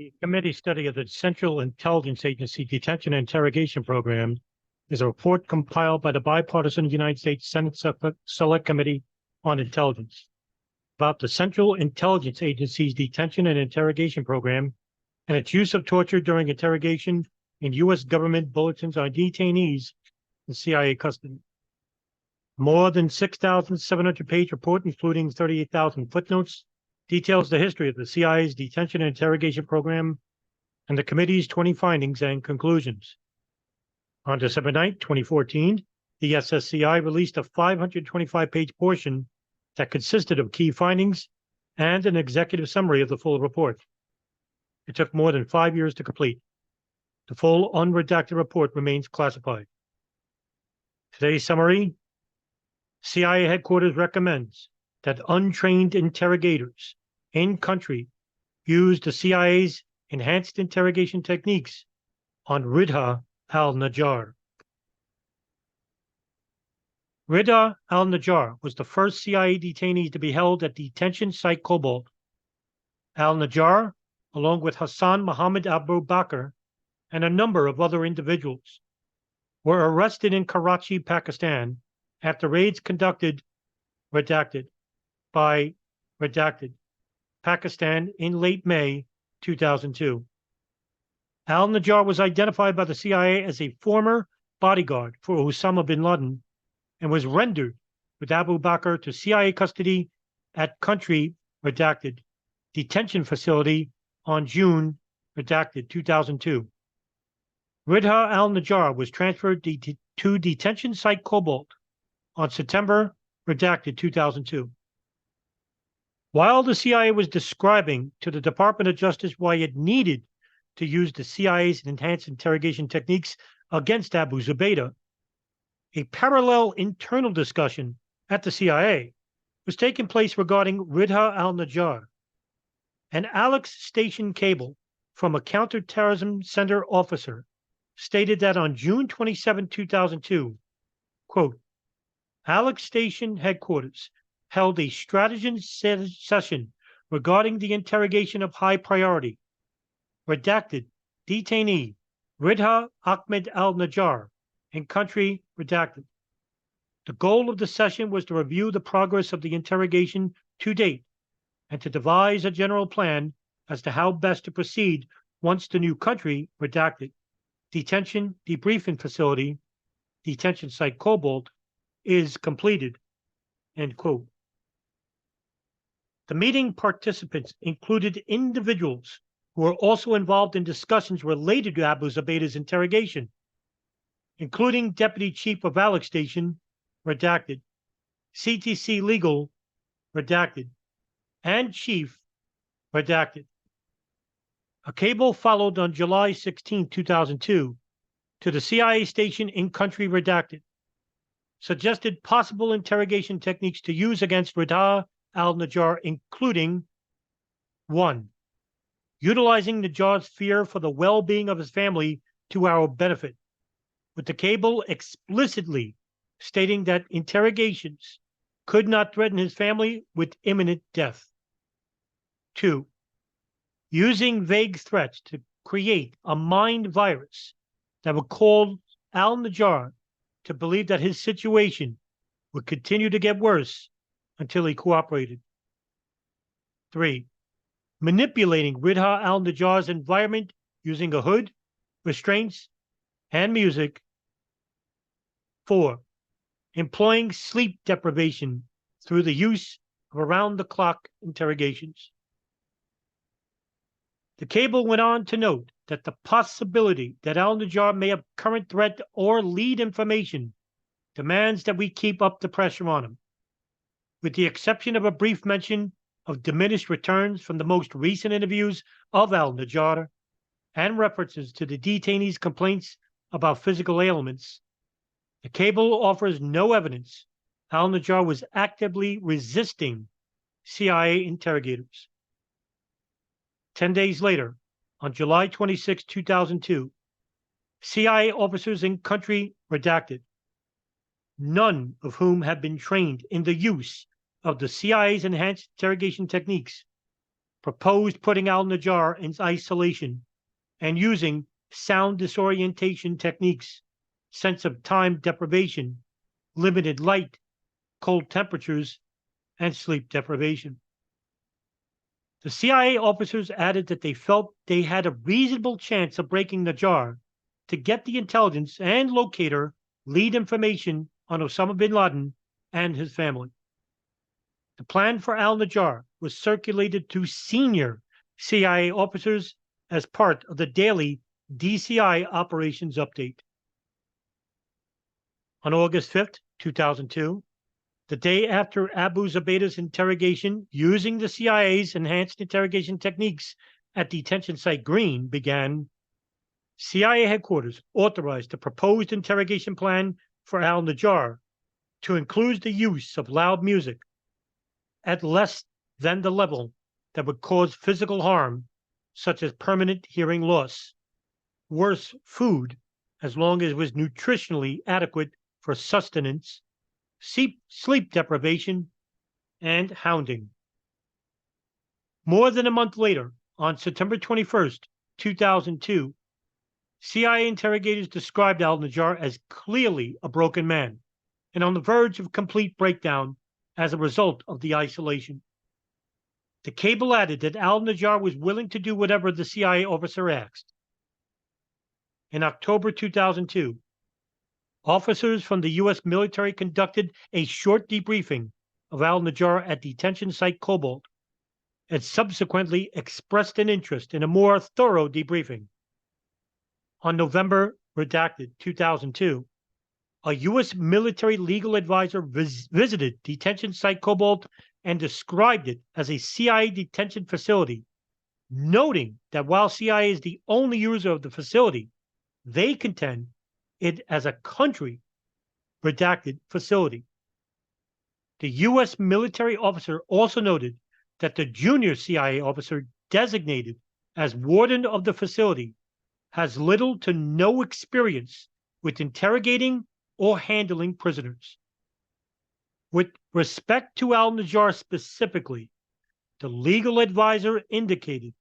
The committee study of the Central Intelligence Agency Detention and Interrogation Program is a report compiled by the bipartisan United States Senate Select Committee on Intelligence about the Central Intelligence Agency's Detention and Interrogation Program and its use of torture during interrogation in U.S. government bulletins on detainees in CIA custody. More than 6,700-page report, including 38,000 footnotes, details the history of the CIA's Detention and Interrogation Program and the committee's 20 findings and conclusions. On December 9, 2014, the SSCI released a 525-page portion that consisted of key findings and an executive summary of the full report. It took more than 5 years to complete. The full unredacted report remains classified. Today's summary: CIA headquarters recommends that untrained interrogators in country use the CIA's enhanced interrogation techniques on Ridha Al Najjar. Ridha Al Najjar was the first CIA detainee to be held at detention site Cobalt. Al Najjar, along with Hassan Mohammed Abu Bakr and a number of other individuals, were arrested in Karachi, Pakistan, after raids conducted by Pakistan in late May 2002. Al Najjar was identified by the CIA as a former bodyguard for Osama bin Laden and was rendered with Abu Bakr to CIA custody at country detention facility on June 2002. Ridha Al Najjar was transferred to detention site Cobalt on September 2002. While the CIA was describing to the Department of Justice why it needed to use the CIA's enhanced interrogation techniques against Abu Zubaydah, a parallel internal discussion at the CIA was taking place regarding Ridha Al Najjar. An Alex Station cable from a counterterrorism center officer stated that on June 27, 2002, quote, Alex Station headquarters held a strategy session regarding the interrogation of high priority, detainee Ridha Ahmed Al Najjar in country redacted. The goal of the session was to review the progress of the interrogation to date and to devise a general plan as to how best to proceed once the new country redacted detention debriefing facility, detention site Cobalt, is completed, end quote. The meeting participants included individuals who were also involved in discussions related to Abu Zubaydah's interrogation, including Deputy Chief of Alex Station, redacted, CTC Legal, redacted, and Chief, redacted. A cable followed on July 16, 2002, to the CIA station in country redacted, suggested possible interrogation techniques to use against Ridha Al Najjar, including 1. Utilizing Najjar's fear for the well-being of his family to our benefit, with the cable explicitly stating that interrogations could not threaten his family with imminent death. 2. Using vague threats to create a mind virus that would cause Al Najjar to believe that his situation would continue to get worse until he cooperated. 3. Manipulating Ridha Al Najjar's environment using a hood, restraints, and music. 4. Employing sleep deprivation through the use of around-the-clock interrogations. The cable went on to note that the possibility that Al Najjar may have current threat or lead information demands that we keep up the pressure on him. With the exception of a brief mention of diminished returns from the most recent interviews of Al Najjar and references to the detainees' complaints about physical ailments, the cable offers no evidence Al Najjar was actively resisting CIA interrogators. 10 days later, on July 26, 2002, CIA officers in country redacted, none of whom had been trained in the use of the CIA's enhanced interrogation techniques, proposed putting Al Najjar in isolation and using sound disorientation techniques, sense of time deprivation, limited light, cold temperatures, and sleep deprivation. The CIA officers added that they felt they had a reasonable chance of breaking Najjar to get the intelligence and locator lead information on Osama bin Laden and his family. The plan for Al Najjar was circulated to senior CIA officers as part of the daily DCI operations update. On August 5th, 2002, the day after Abu Zubaydah's interrogation using the CIA's enhanced interrogation techniques at detention site Green began, CIA headquarters authorized the proposed interrogation plan for Al Najjar to include the use of loud music at less than the level that would cause physical harm, such as permanent hearing loss, worse, food, as long as it was nutritionally adequate for sustenance, sleep deprivation, and hounding. More than a month later, on September 21st, 2002, CIA interrogators described Al Najjar as clearly a broken man and on the verge of complete breakdown as a result of the isolation. The cable added that Al Najjar was willing to do whatever the CIA officer asked. In October 2002, officers from the U.S. military conducted a short debriefing of Al Najjar at detention site Cobalt and subsequently expressed an interest in a more thorough debriefing. On November redacted 2002, a U.S. military legal advisor visited detention site Cobalt and described it as a CIA detention facility, noting that while CIA is the only user of the facility, they contend it as a country redacted facility. The U.S. military officer also noted that the junior CIA officer designated as warden of the facility has little to no experience with interrogating or handling prisoners. With respect to Al Najjar specifically, the legal advisor indicated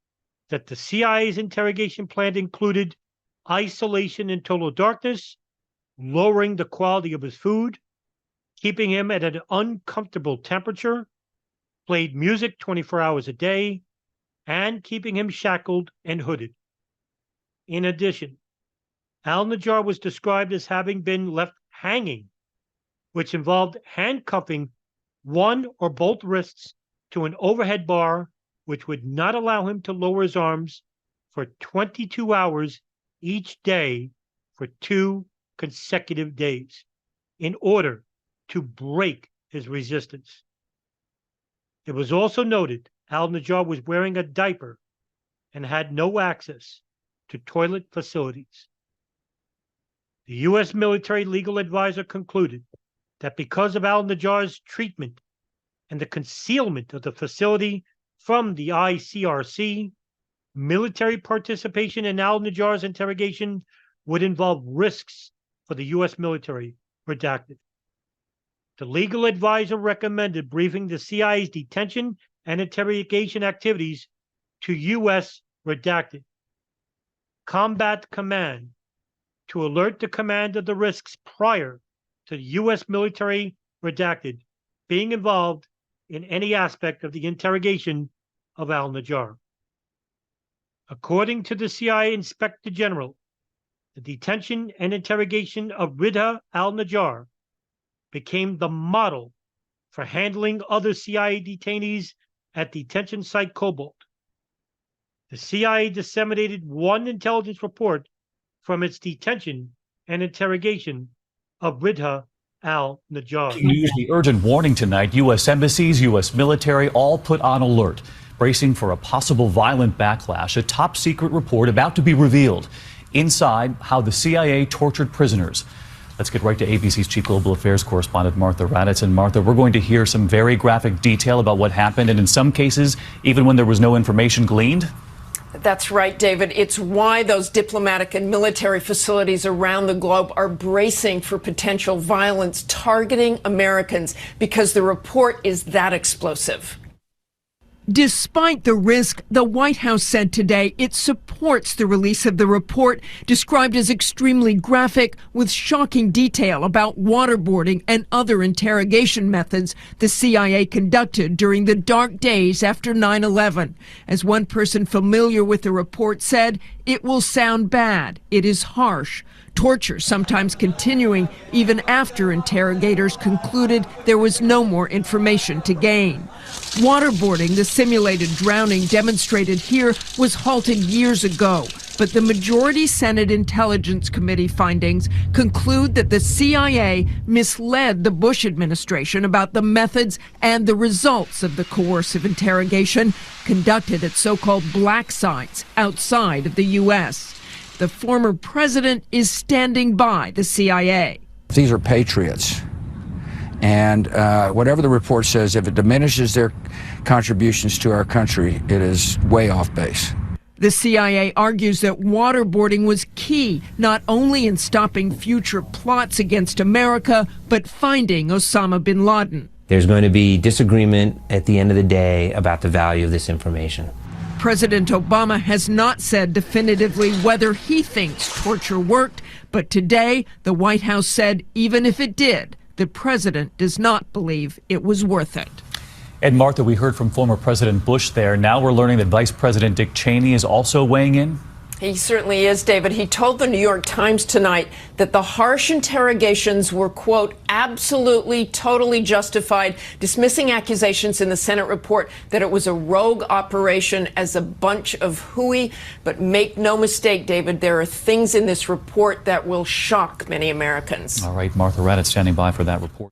that the CIA's interrogation plan included isolation in total darkness, lowering the quality of his food, keeping him at an uncomfortable temperature, played music 24 hours a day, and keeping him shackled and hooded. In addition, Al Najjar was described as having been left hanging, which involved handcuffing one or both wrists to an overhead bar, which would not allow him to lower his arms for 22 hours each day for 2 consecutive days in order to break his resistance. It was also noted Al Najjar was wearing a diaper and had no access to toilet facilities. The U.S. military legal advisor concluded that because of Al Najjar's treatment and the concealment of the facility from the ICRC, military participation in Al Najjar's interrogation would involve risks for the U.S. military, redacted. The legal advisor recommended briefing the CIA's detention and interrogation activities to U.S. redacted Combat Command to alert the command of the risks prior to the U.S. military, redacted, being involved in any aspect of the interrogation of Al Najjar. According to the CIA Inspector General, the detention and interrogation of Ridha Al Najjar became the model for handling other CIA detainees at detention site Cobalt. The CIA disseminated one intelligence report from its detention and interrogation of Ridha Al Najjar. News, the urgent warning tonight, U.S. embassies, U.S. military all put on alert, bracing for a possible violent backlash. A top secret report about to be revealed inside how the CIA tortured prisoners. Let's get right to ABC's Chief Global Affairs correspondent, Martha Raddatz. And Martha, we're going to hear some very graphic detail about what happened, and in some cases, even when there was no information gleaned. That's right, David. It's why those diplomatic and military facilities around the globe are bracing for potential violence targeting Americans, because the report is that explosive. Despite the risk, the White House said today it supports the release of the report, described as extremely graphic, with shocking detail about waterboarding and other interrogation methods the CIA conducted during the dark days after 9/11. As one person familiar with the report said, it will sound bad. It is harsh. Torture sometimes continuing even after interrogators concluded there was no more information to gain. Waterboarding, the simulated drowning demonstrated here, was halted years ago. But the majority Senate Intelligence Committee findings conclude that the CIA misled the Bush administration about the methods and the results of the coercive interrogation conducted at so-called black sites outside of the U.S. The former president is standing by the CIA. These are patriots. And whatever the report says, if it diminishes their contributions to our country, it is way off base. The CIA argues that waterboarding was key, not only in stopping future plots against America, but finding Osama bin Laden. There's going to be disagreement at the end of the day about the value of this information. President Obama has not said definitively whether he thinks torture worked, but today the White House said even if it did, the president does not believe it was worth it. And Martha, we heard from former President Bush there. Now we're learning that Vice President Dick Cheney is also weighing in. He certainly is, David. He told the New York Times tonight that the harsh interrogations were, quote, absolutely, totally justified, dismissing accusations in the Senate report that it was a rogue operation as a bunch of hooey. But make no mistake, David, there are things in this report that will shock many Americans. All right, Martha Raddatz standing by for that report.